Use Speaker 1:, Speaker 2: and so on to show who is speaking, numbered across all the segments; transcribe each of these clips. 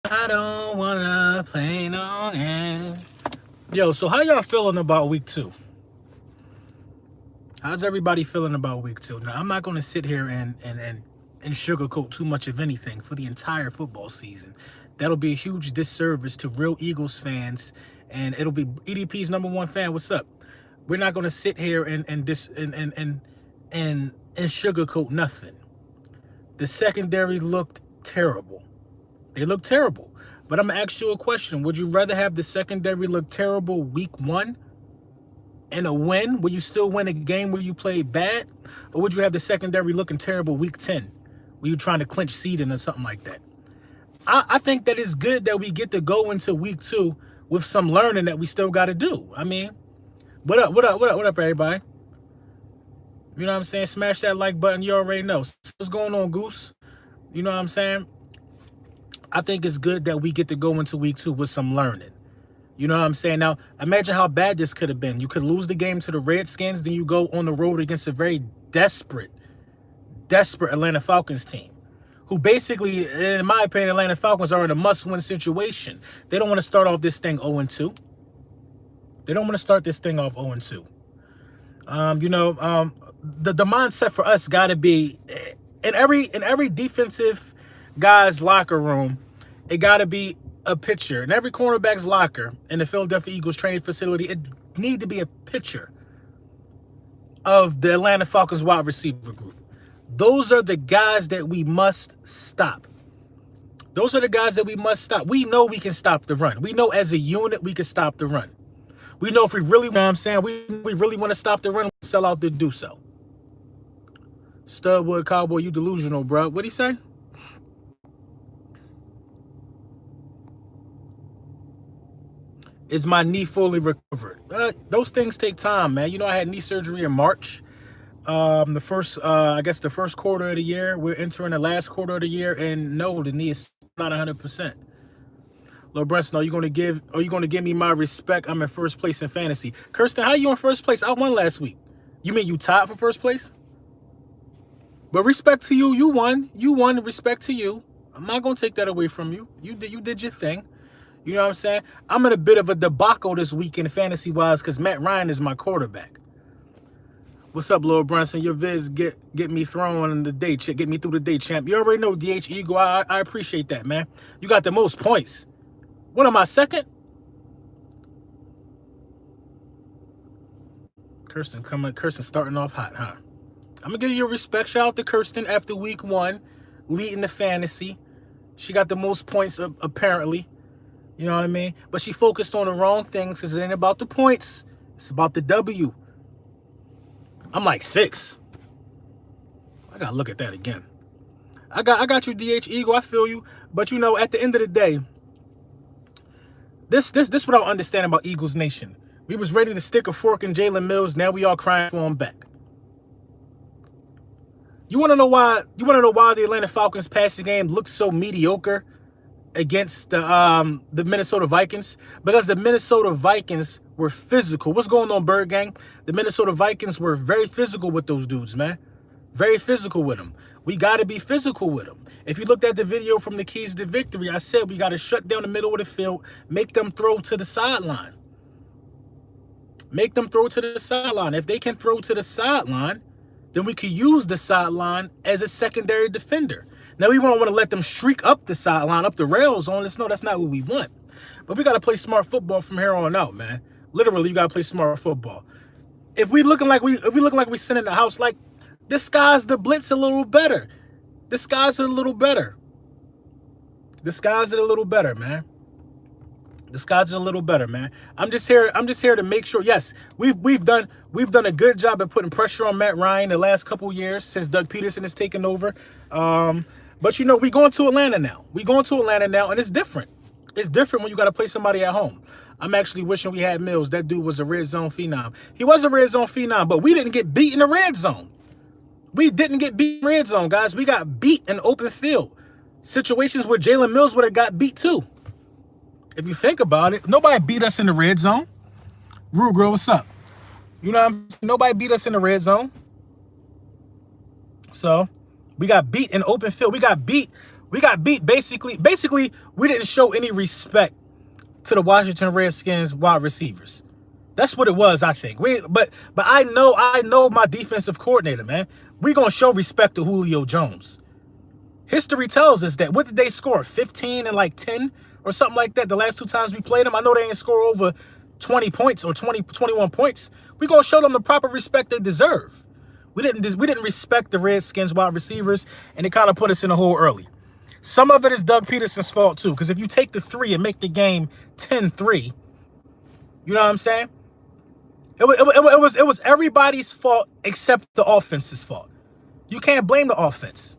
Speaker 1: I don't wanna play no game. Yo, so how y'all feeling about week 2? How's everybody feeling about week 2? Now, I'm not gonna sit here and sugarcoat too much of anything for the entire football season. That'll be a huge disservice to real Eagles fans, and it'll be EDP's #1 fan. What's up? We're not gonna sit here and sugarcoat nothing. The secondary looked terrible. They look terrible. But I'm going to ask you a question. Would you rather have the secondary look terrible week 1 and a win? Will you still win a game where you played bad? Or would you have the secondary looking terrible week 10 where you're trying to clinch seeding or something like that? I think that it's good that we get to go into week 2 with some learning that we still got to do. I mean, what up, everybody? You know what I'm saying? Smash that like button. You already know. What's going on, Goose? You know what I'm saying? I think it's good that we get to go into week 2 with some learning. You know what I'm saying? Now, imagine how bad this could have been. You could lose the game to the Redskins, then you go on the road against a very desperate Atlanta Falcons team, who basically, in my opinion, Atlanta Falcons are in a must-win situation. They don't want to start off this thing 0-2. They don't want to start this thing off 0-2. The mindset for us got to be in every defensive guy's locker room, it got to be a picture. In every cornerback's locker in the Philadelphia Eagles training facility, it need to be a picture of the Atlanta Falcons wide receiver group. Those are the guys that we must stop. Those are the guys that we must stop. We know we can stop the run. We know as a unit we can stop the run. We know if we really, you know what I'm saying, we really want to stop the run, we'll sell out to do so. Studwood Cowboy, you delusional, bro. What'd he say? Is my knee fully recovered? Those things take time, man. You know, I had knee surgery in March. The first quarter of the year. We're entering the last quarter of the year, and no, the knee is not 100%. Lil Brunson, are you gonna give me my respect? I'm in first place in fantasy. Kirsten, how you in first place? I won last week. You mean you tied for first place? But respect to you, you won. You won. Respect to you. I'm not gonna take that away from you. You did your thing. You know what I'm saying? I'm in a bit of a debacle this weekend fantasy-wise because Matt Ryan is my quarterback. What's up, Lil Brunson? Your vids get me thrown in the day, get me through the day, champ. You already know DH Eagle. I appreciate that, man. You got the most points. What am I, second? Kirsten starting off hot, huh? I'm going to give you respect. Shout out to Kirsten after week 1, leading the fantasy. She got the most points, apparently. You know what I mean? But she focused on the wrong things because it ain't about the points. It's about the W. I'm like 6. I got to look at that again. I got you, DH Eagle. I feel you. But, you know, at the end of the day, this what I don't understand about Eagles Nation. We was ready to stick a fork in Jalen Mills. Now we all crying for him back. You want to know why the Atlanta Falcons passing game looks so mediocre against the Minnesota Vikings? Because the Minnesota Vikings were physical. What's going on, Bird Gang? The Minnesota Vikings were very physical with those dudes, man. Very physical with them. We got to be physical with them. If you looked at the video from the Keys to Victory, I said we got to shut down the middle of the field, make them throw to the sideline. Make them throw to the sideline. If they can throw to the sideline, then we could use the sideline as a secondary defender. Now, we won't want to let them streak up the sideline, up the rails on us. No, that's not what we want. But we got to play smart football from here on out, man. Literally, you got to play smart football. If we looking like we sit in the house, like, disguise the blitz a little better. Disguise it a little better. Disguise it a little better, man. Disguise it a little better, man. I'm just here to make sure. Yes, we've done a good job at putting pressure on Matt Ryan the last couple years since Doug Peterson has taken over. But you know, we going to Atlanta now. And it's different. It's different when you got to play somebody at home. I'm actually wishing we had Mills. That dude was a red zone phenom. He was a red zone phenom, but we didn't get beat in the red zone. We didn't get beat in red zone, guys. We got beat in open field. Situations where Jalen Mills would have got beat too. If you think about it, nobody beat us in the red zone. Rude Girl, what's up? You know, nobody beat us in the red zone. So we got beat in open field. We got beat We got beat basically. Basically, we didn't show any respect to the Washington Redskins wide receivers. That's what it was, I think. But I know my defensive coordinator, man. We gonna show respect to Julio Jones. History tells us that. What did they score? 15 and like 10 or something like that the last 2 times we played them? I know they didn't score over 20 points or 21 points. We gonna show them the proper respect they deserve. We didn't respect the Redskins wide receivers, and it kind of put us in a hole early. Some of it is Doug Peterson's fault too, because if you take the 3 and make the game 10-3, you know what I'm saying? It was everybody's fault except the offense's fault. You can't blame the offense.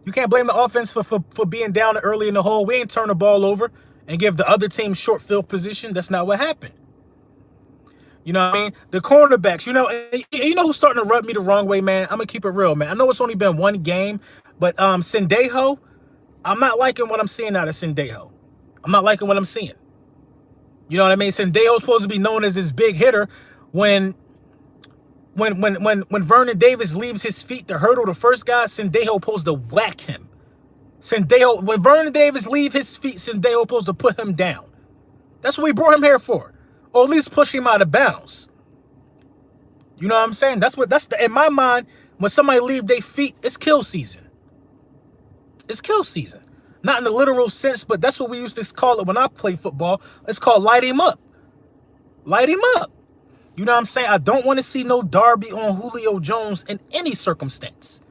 Speaker 1: You can't blame the offense for being down early in the hole. We ain't turn the ball over and give the other team short field position. That's not what happened. You know what I mean? The cornerbacks, you know who's starting to rub me the wrong way, man? I'm going to keep it real, man. I know it's only been 1 game, but Sendejo, I'm not liking what I'm seeing out of Sendejo. I'm not liking what I'm seeing. You know what I mean? Sendejo's supposed to be known as this big hitter. When Vernon Davis leaves his feet to hurdle the first guy, Sendejo supposed to whack him. When Vernon Davis leave his feet, Sendejo supposed to put him down. That's what we brought him here for. Or at least push him out of bounds. You know what I'm saying? In my mind, when somebody leave their feet, it's kill season. It's kill season. Not in the literal sense, but that's what we used to call it when I played football. It's called light him up. Light him up. You know what I'm saying? I don't want to see no Darby on Julio Jones in any circumstance.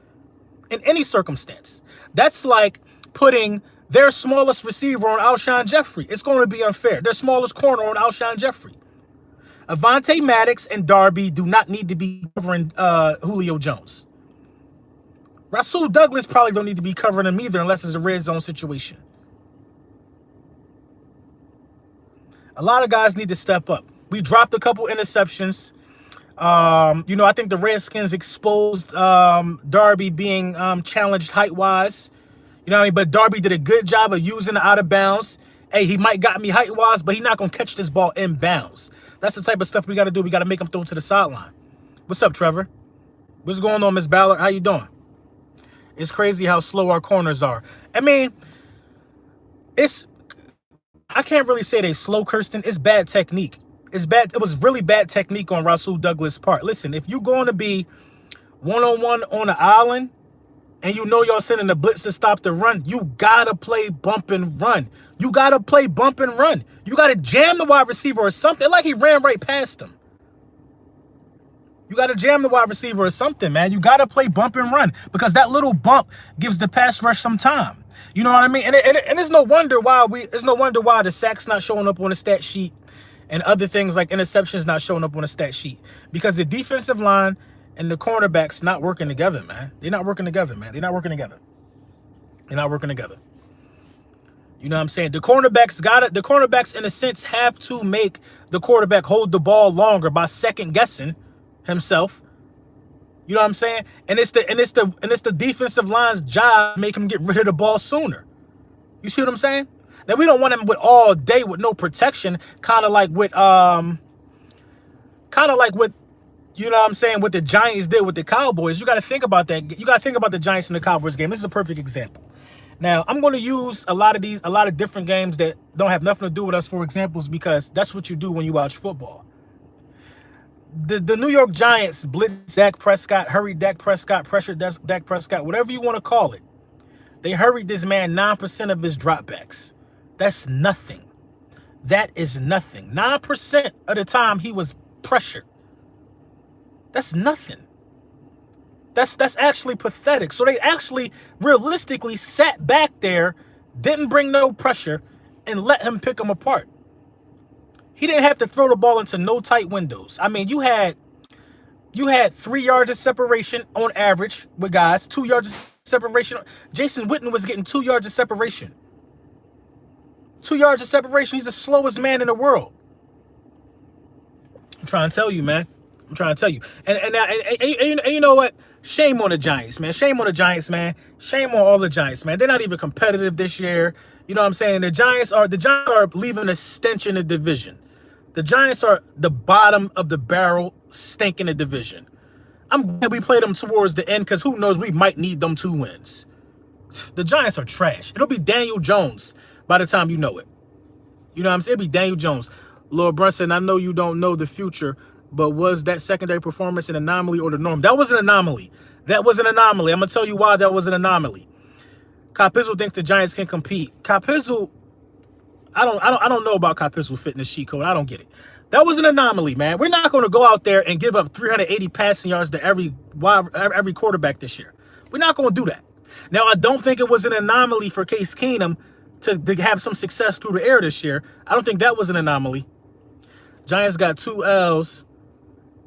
Speaker 1: In any circumstance. That's like putting their smallest receiver on Alshon Jeffrey. It's going to be unfair. Their smallest corner on Alshon Jeffrey. Avonte Maddox and Darby do not need to be covering Julio Jones. Rasul Douglas probably don't need to be covering him either unless it's a red zone situation. A lot of guys need to step up. We dropped a couple interceptions. I think the Redskins exposed Darby being challenged height-wise. You know what I mean? But Darby did a good job of using the out of bounds. Hey, he might got me height-wise, but he's not going to catch this ball in bounds. That's the type of stuff we got to do. We got to make him throw it to the sideline. What's up, Trevor? What's going on, Miss Ballard? How you doing? It's crazy how slow our corners are. I mean, I can't really say they slow, Kirsten. It's bad technique. It's bad. It was really bad technique on Rasul Douglas' part. Listen, if you're going to be one-on-one on the island and you know y'all sending the blitz to stop the run, you got to play bump and run. You got to play bump and run. You got to jam the wide receiver or something. Like he ran right past him. You got to jam the wide receiver or something, man. You got to play bump and run because that little bump gives the pass rush some time. You know what I mean? And it's no wonder why the sack's not showing up on the stat sheet and other things like interceptions not showing up on the stat sheet because the defensive line and the cornerbacks not working together, man. They're not working together, man. They're not working together. They're not working together. You know what I'm saying? The cornerbacks in a sense have to make the quarterback hold the ball longer by second guessing himself. You know what I'm saying? And it's the defensive line's job to make him get rid of the ball sooner. You see what I'm saying? Now we don't want him with all day with no protection, kind of like what you know what I'm saying, what the Giants did with the Cowboys. You got to think about that. You got to think about the Giants and the Cowboys game. This is a perfect example. Now, I'm going to use a lot of different games that don't have nothing to do with us for examples because that's what you do when you watch football. The New York Giants blitz Dak Prescott, hurried Dak Prescott, pressured Dak Prescott, whatever you want to call it. They hurried this man 9% of his dropbacks. That's nothing. That is nothing. 9% of the time he was pressured. That's nothing. That's actually pathetic. So they actually realistically sat back there, didn't bring no pressure, and let him pick them apart. He didn't have to throw the ball into no tight windows. I mean, you had 3 yards of separation on average with guys, 2 yards of separation. Jason Witten was getting 2 yards of separation. 2 yards of separation. He's the slowest man in the world. I'm trying to tell you, man. I'm trying to tell you. And you know what? Shame on the Giants, man. Shame on the Giants, man. Shame on all the Giants, man. They're not even competitive this year. You know what I'm saying? The Giants are leaving a stench in the division. The Giants are the bottom of the barrel stink in the division. I'm glad we played them towards the end because who knows, we might need them 2 wins. The Giants are trash. It'll be Daniel Jones by the time you know it. You know what I'm saying? It'll be Daniel Jones. Lord Brunson, I know you don't know the future, but was that secondary performance an anomaly or the norm? That was an anomaly. That was an anomaly. I'm going to tell you why that was an anomaly. Copizzle thinks the Giants can compete. Copizzle, I don't know about Copizzle fitness sheet code. I don't get it. That was an anomaly, man. We're not going to go out there and give up 380 passing yards to every quarterback this year. We're not going to do that. Now, I don't think it was an anomaly for Case Keenum to have some success through the air this year. I don't think that was an anomaly. Giants got 2 L's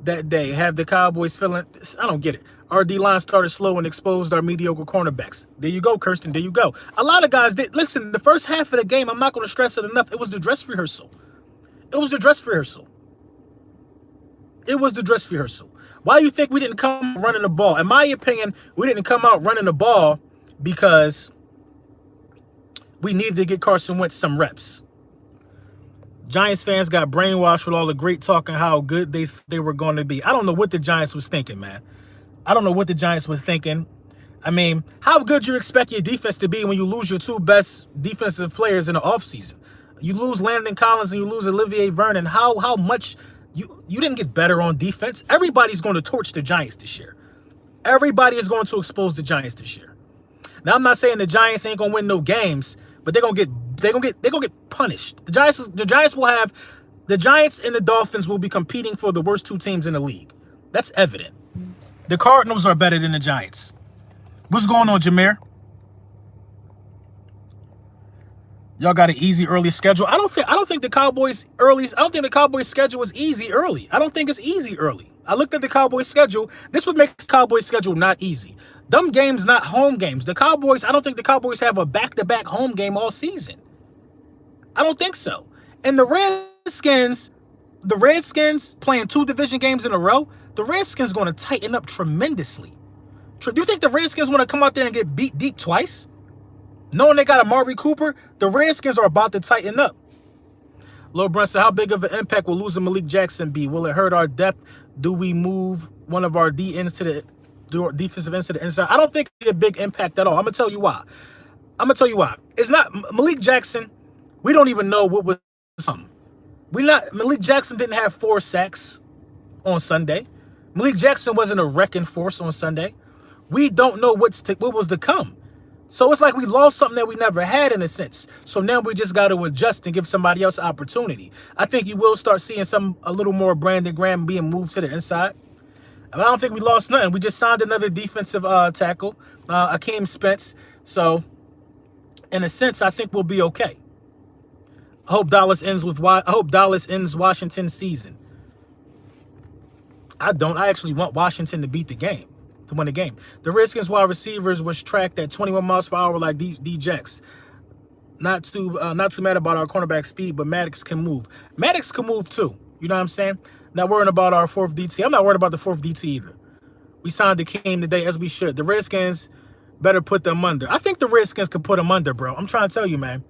Speaker 1: that day. Have the Cowboys feeling? I don't get it. Our D-line started slow and exposed our mediocre cornerbacks. There you go, Kirsten. There you go. A lot of guys did. Listen, the first half of the game, I'm not going to stress it enough. It was the dress rehearsal. It was the dress rehearsal. It was the dress rehearsal. Why do you think we didn't come running the ball? In my opinion, we didn't come out running the ball because we needed to get Carson Wentz some reps. Giants fans got brainwashed with all the great talk and how good they were going to be. I don't know what the Giants was thinking, man. I don't know what the Giants were thinking. I mean, how good you expect your defense to be when you lose your 2 best defensive players in the offseason? You lose Landon Collins and you lose Olivier Vernon. How much you didn't get better on defense? Everybody's going to torch the Giants this year. Everybody is going to expose the Giants this year. Now, I'm not saying the Giants ain't going to win no games, but they're going to get punished. The Giants and the Dolphins will be competing for the worst 2 teams in the league. That's evident. The Cardinals are better than the Giants. What's going on, Jameer? Y'all got an easy early schedule. I don't think the Cowboys schedule is easy early. I don't think it's easy early. I looked at the Cowboys schedule. This would make the Cowboys schedule not easy. Them games not home games. I don't think the Cowboys have a back-to-back home game all season. I don't think so. And the Redskins playing 2 division games in a row, the Redskins going to tighten up tremendously. Do you think the Redskins want to come out there and get beat deep twice? Knowing they got Amari Cooper, the Redskins are about to tighten up. Lord Brunson, how big of an impact will losing Malik Jackson be? Will it hurt our depth? Do we move one of our defensive ends to the inside? I don't think it's a big impact at all. I'm going to tell you why. It's not Malik Jackson. We don't even know what was something. Malik Jackson didn't have 4 sacks on Sunday. Malik Jackson wasn't a wrecking force on Sunday. We don't know what was to come. So it's like we lost something that we never had in a sense. So now we just got to adjust and give somebody else opportunity. I think you will start seeing a little more Brandon Graham being moved to the inside. I don't think we lost nothing. We just signed another defensive tackle, Akeem Spence. So in a sense, I think we'll be okay. I hope Dallas ends Washington's season. I don't. I actually want Washington to beat the game, to win the game. The Redskins wide receivers was tracked at 21 miles per hour like D-Jex. Not too mad about our cornerback speed, but Maddox can move. Maddox can move too. You know what I'm saying? Not worrying about our 4th DT. I'm not worried about the 4th DT either. We signed the King today as we should. The Redskins better put them under. I think the Redskins could put them under, bro. I'm trying to tell you, man.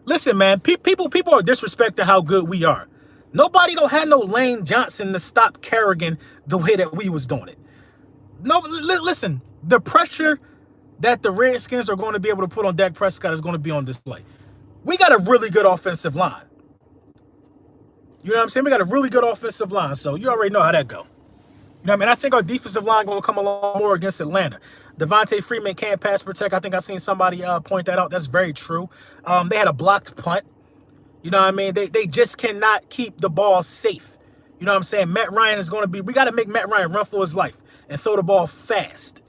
Speaker 1: Listen, man. People are disrespecting how good we are. Nobody don't have no Lane Johnson to stop Kerrigan the way that we was doing it. No, listen. The pressure that the Redskins are going to be able to put on Dak Prescott is going to be on display. We got a really good offensive line. You know what I'm saying? We got a really good offensive line, so you already know how that go. You know what I mean? I think our defensive line going to come along more against Atlanta. Devontae Freeman can't pass protect. I think I seen somebody point that out. That's very true. They had a blocked punt. You know what I mean? They just cannot keep the ball safe. You know what I'm saying? Matt Ryan is going to be... We got to make Matt Ryan run for his life and throw the ball fast.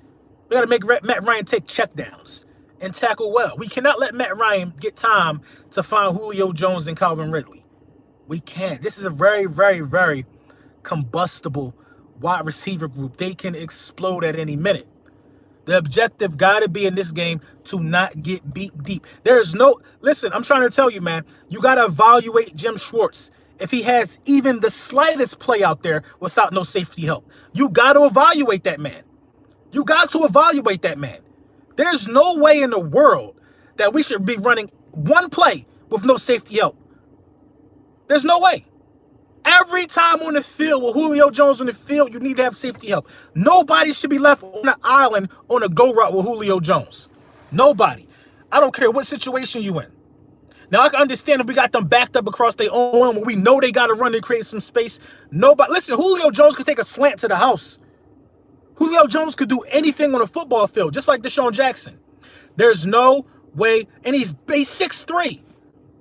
Speaker 1: We got to make Matt Ryan take checkdowns and tackle well. We cannot let Matt Ryan get time to find Julio Jones and Calvin Ridley. We can't. This is a very, very, very combustible wide receiver group. They can explode at any minute. The objective got to be in this game to not get beat deep. There's no... Listen, I'm trying to tell you, man. You got to evaluate Jim Schwartz. If he has even the slightest play out there without no safety help, you got to evaluate that man. You got to evaluate that man. There's no way in the world that we should be running one play with no safety help. There's no way. Every time on the field with Julio Jones on the field, you need to have safety help. Nobody should be left on an island on a go route with Julio Jones. Nobody. I don't care what situation you in. Now, I can understand if we got them backed up across their own end, where we know they got to run and create some space. Nobody. Listen, Julio Jones could take a slant to the house. Julio Jones could do anything on a football field, just like Deshaun Jackson. There's no way, and he's 6'3".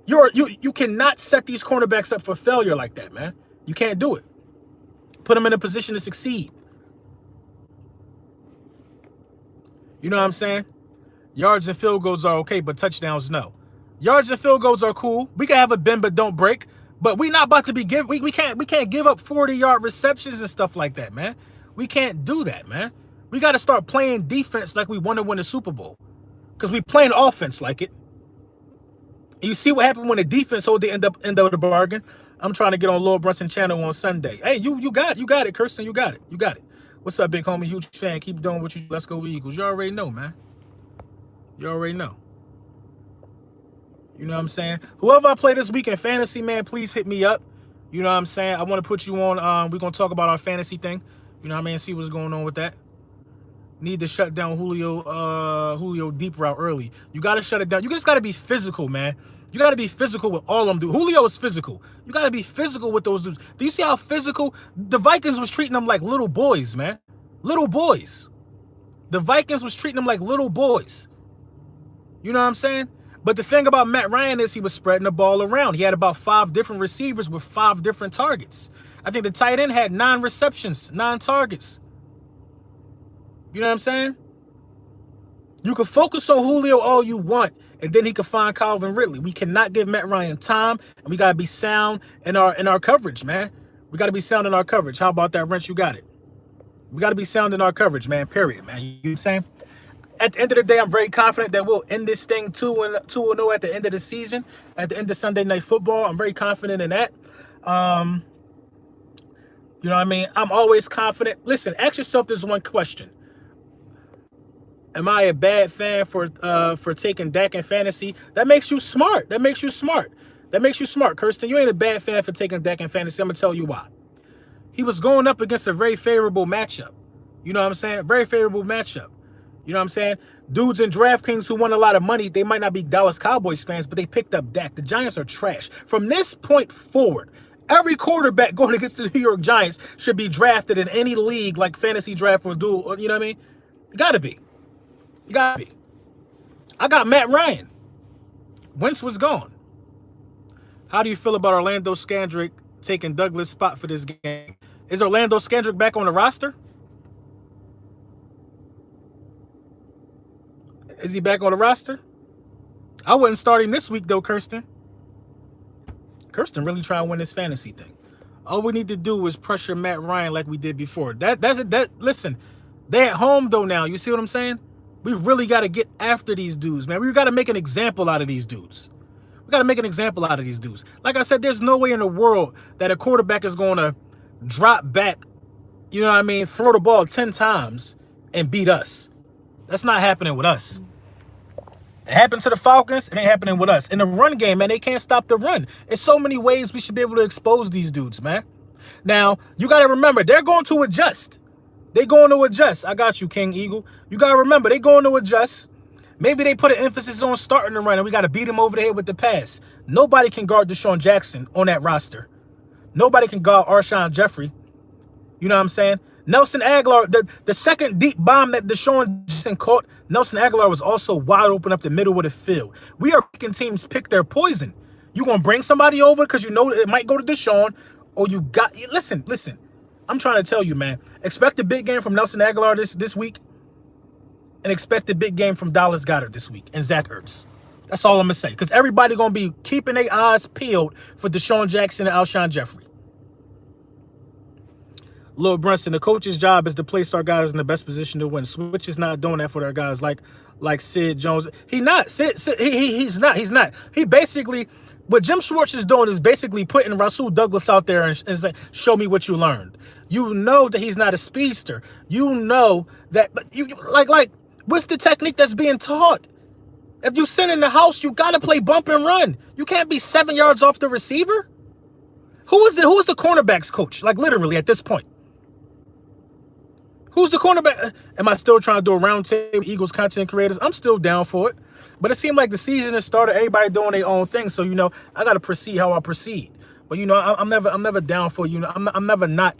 Speaker 1: You cannot set these cornerbacks up for failure like that, man. You can't do it. Put them in a position to succeed. You know what I'm saying? Yards and field goals are okay, but touchdowns, no. Yards and field goals are cool. We can have a bend but don't break, but we not about to be we can't give up 40-yard receptions and stuff like that, man. We can't do that, man. We got to start playing defense like we want to win a Super Bowl, because we playing offense like it. You see what happened when the defense hold the end of the bargain. I'm trying to get on Lord Brunson channel on Sunday. Hey, you got it, Kirsten. You got it. What's up, big homie? Huge fan. Keep doing what you. Let's go Eagles. You already know, man. You already know. You know what I'm saying? Whoever I play this week in fantasy, man, please hit me up. You know what I'm saying? I want to put you on. We're gonna talk about our fantasy thing. You know what I mean? See what's going on with that. Need to shut down Julio deep route early. You got to shut it down. You just got to be physical, man. You got to be physical with all of them dudes. Julio is physical. You got to be physical with those dudes. Do you see how physical? The Vikings was treating them like little boys, man. Little boys. The Vikings was treating them like little boys. You know what I'm saying? But the thing about Matt Ryan is he was spreading the ball around. He had about 5 different receivers with 5 different targets. I think the tight end had 9 receptions, 9 targets. You know what I'm saying? You can focus on Julio all you want, and then he can find Calvin Ridley. We cannot give Matt Ryan time, and we got to be sound in our coverage, man. We got to be sound in our coverage. How about that, Wrench? You got it. We got to be sound in our coverage, man, period, man. You know what I'm saying? At the end of the day, I'm very confident that we'll end this thing 2-0 at the end of the season, at the end of Sunday Night Football. I'm very confident in that. You know what I mean? I'm always confident. Listen, ask yourself this one question. Am I a bad fan for taking Dak in fantasy? That makes you smart. That makes you smart. That makes you smart, Kirsten. You ain't a bad fan for taking Dak in fantasy. I'm going to tell you why. He was going up against a very favorable matchup. You know what I'm saying? Very favorable matchup. You know what I'm saying? Dudes in DraftKings who won a lot of money, they might not be Dallas Cowboys fans, but they picked up Dak. The Giants are trash. From this point forward, every quarterback going against the New York Giants should be drafted in any league like fantasy draft or dual. You know what I mean? You got to be. You got to be. I got Matt Ryan. Wentz was gone. How do you feel about Orlando Scandrick taking Douglas' spot for this game? Is Orlando Scandrick back on the roster? Is he back on the roster? I wouldn't start him this week, though, Kirsten. Kirsten really trying to win this fantasy thing. All we need to do is pressure Matt Ryan like we did before. Listen, they're at home, though, now. You see what I'm saying? We really got to get after these dudes, man. We got to make an example out of these dudes. We got to make an example out of these dudes. Like I said, there's no way in the world that a quarterback is going to drop back, you know what I mean, throw the ball 10 times and beat us. That's not happening with us. It happened to the Falcons. It ain't happening with us. In the run game, man, they can't stop the run. There's so many ways we should be able to expose these dudes, man. Now, you got to remember, they're going to adjust. They're going to adjust. I got you, King Eagle. You got to remember, they're going to adjust. Maybe they put an emphasis on starting the run, and we got to beat them over the head with the pass. Nobody can guard Deshaun Jackson on that roster. Nobody can guard Alshon Jeffrey. You know what I'm saying? Nelson Aguilar, the second deep bomb that Deshaun Jackson caught, Nelson Aguilar was also wide open up the middle of the field. We are making teams pick their poison. You going to bring somebody over because you know it might go to Deshaun, or you got... Listen. I'm trying to tell you, man. Expect a big game from Nelson Aguilar this week, and expect a big game from Dallas Goedert this week and Zach Ertz. That's all I'm going to say, because everybody going to be keeping their eyes peeled for Deshaun Jackson and Alshon Jeffrey. Lil Brunson, the coach's job is to place our guys in the best position to win. Switch is not doing that for their guys like Sid Jones. He's not. He basically, what Jim Schwartz is doing is basically putting Rasul Douglas out there and saying, show me what you learned. You know that he's not a speedster. You know that, but you like what's the technique that's being taught? If you sit in the house, you got to play bump and run. You can't be 7 yards off the receiver. Who is the cornerbacks coach? Like literally at this point. Who's the cornerback? Am I still trying to do a round table Eagles content creators? I'm still down for it. But it seemed like the season has started, everybody doing their own thing. So, I got to proceed how I proceed. But, I'm never down for, I'm never not,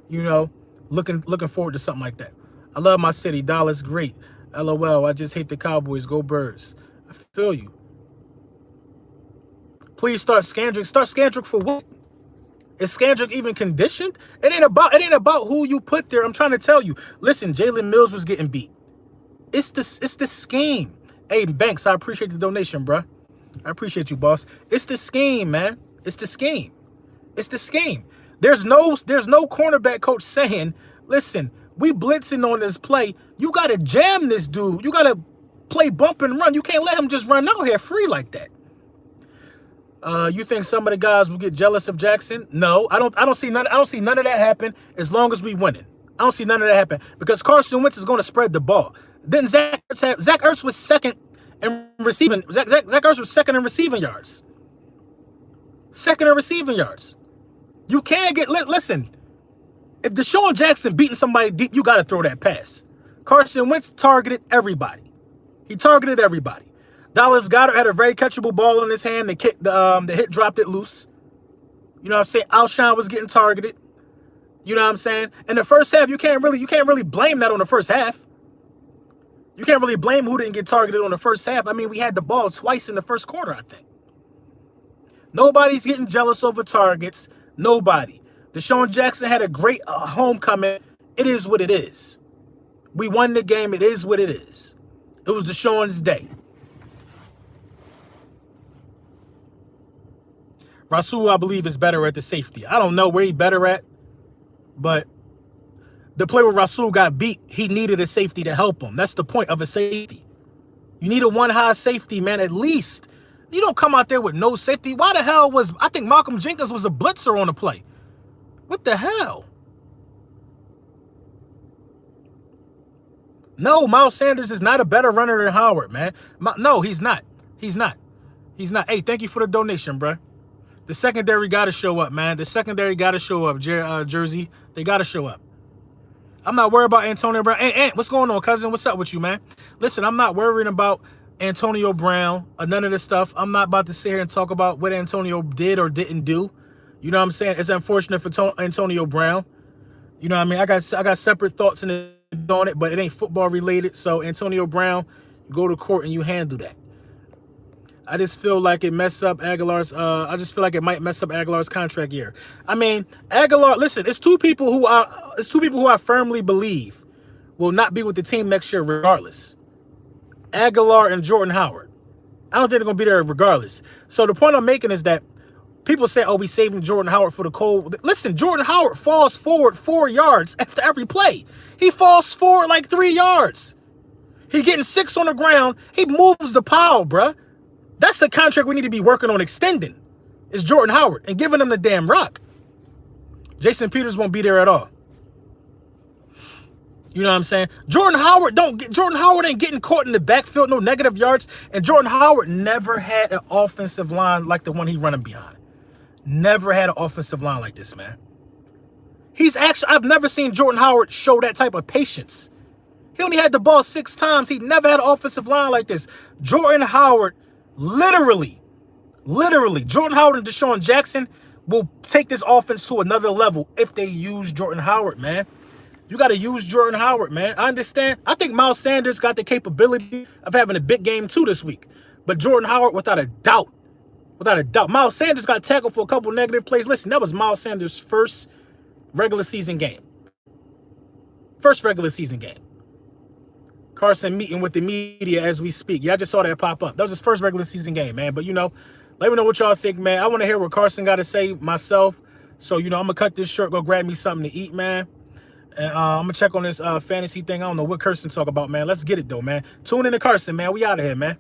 Speaker 1: looking forward to something like that. I love my city. Dallas, great. LOL, I just hate the Cowboys. Go Birds. I feel you. Please start Scandrick. Start Scandrick for what? Is Scandrick even conditioned? It ain't about who you put there. I'm trying to tell you. Listen, Jalen Mills was getting beat. It's the scheme. Hey, Banks, I appreciate the donation, bruh. I appreciate you, boss. It's the scheme, man. It's the scheme. It's the scheme. There's no cornerback coach saying, listen, we blitzing on this play. You got to jam this dude. You got to play bump and run. You can't let him just run out here free like that. You think some of the guys will get jealous of Jackson? No, I don't see none of that happen as long as we winning. I don't see none of that happen because Carson Wentz is going to spread the ball. Then Zach Ertz was second in receiving. Zach Ertz was second in receiving yards. Second in receiving yards. You can't listen. If Deshaun Jackson beating somebody deep, you got to throw that pass. Carson Wentz targeted everybody. He targeted everybody. Dallas Goedert had a very catchable ball in his hand. The hit dropped it loose. You know what I'm saying? Alshon was getting targeted. You know what I'm saying? In the first half, you can't really blame that on the first half. You can't really blame who didn't get targeted on the first half. I mean, we had the ball twice in the first quarter, I think. Nobody's getting jealous over targets. Nobody. Deshaun Jackson had a great homecoming. It is what it is. We won the game. It is what it is. It was Deshaun's day. Rasul, I believe, is better at the safety. I don't know where he's better at, but the play where Rasul got beat, he needed a safety to help him. That's the point of a safety. You need a one-high safety, man, at least. You don't come out there with no safety. Why the hell I think Malcolm Jenkins was a blitzer on the play. What the hell? No, Miles Sanders is not a better runner than Howard, man. No, he's not. He's not. He's not. Hey, thank you for the donation, bruh. The secondary got to show up, man. The secondary got to show up, Jersey. They got to show up. I'm not worried about Antonio Brown. Hey, what's going on, cousin? What's up with you, man? Listen, I'm not worrying about Antonio Brown or none of this stuff. I'm not about to sit here and talk about what Antonio did or didn't do. You know what I'm saying? It's unfortunate for Antonio Brown. You know what I mean? I got separate thoughts on it, but it ain't football related. So Antonio Brown, you go to court and you handle that. I just feel like it messed up Aguilar's. I just feel like it might mess up Aguilar's contract year. I mean, Aguilar. Listen, it's two people who I firmly believe will not be with the team next year, regardless. Aguilar and Jordan Howard. I don't think they're gonna be there regardless. So the point I'm making is that people say, "Oh, we saving Jordan Howard for the cold." Listen, Jordan Howard falls forward 4 yards after every play. He falls forward like 3 yards. He getting 6 on the ground. He moves the pile, bruh. That's a contract we need to be working on extending. Is Jordan Howard and giving him the damn rock. Jason Peters won't be there at all. You know what I'm saying? Jordan Howard ain't getting caught in the backfield, no negative yards. And Jordan Howard never had an offensive line like the one he's running behind. Never had an offensive line like this, man. I've never seen Jordan Howard show that type of patience. He only had the ball 6 times. He never had an offensive line like this. Jordan Howard, literally, Jordan Howard and Deshaun Jackson will take this offense to another level if they use Jordan Howard, man. You got to use Jordan Howard, man. I understand. I think Miles Sanders got the capability of having a big game too this week. But Jordan Howard, without a doubt. Miles Sanders got tackled for a couple negative plays. Listen, that was Miles Sanders' first regular season game. Carson meeting with the media as we speak. Yeah, I just saw that pop up. That was his first regular season game, man. But, let me know what y'all think, man. I want to hear what Carson got to say myself. So, I'm going to cut this short, go grab me something to eat, man. And I'm going to check on this fantasy thing. I don't know what Carson talk about, man. Let's get it, though, man. Tune in to Carson, man. We out of here, man.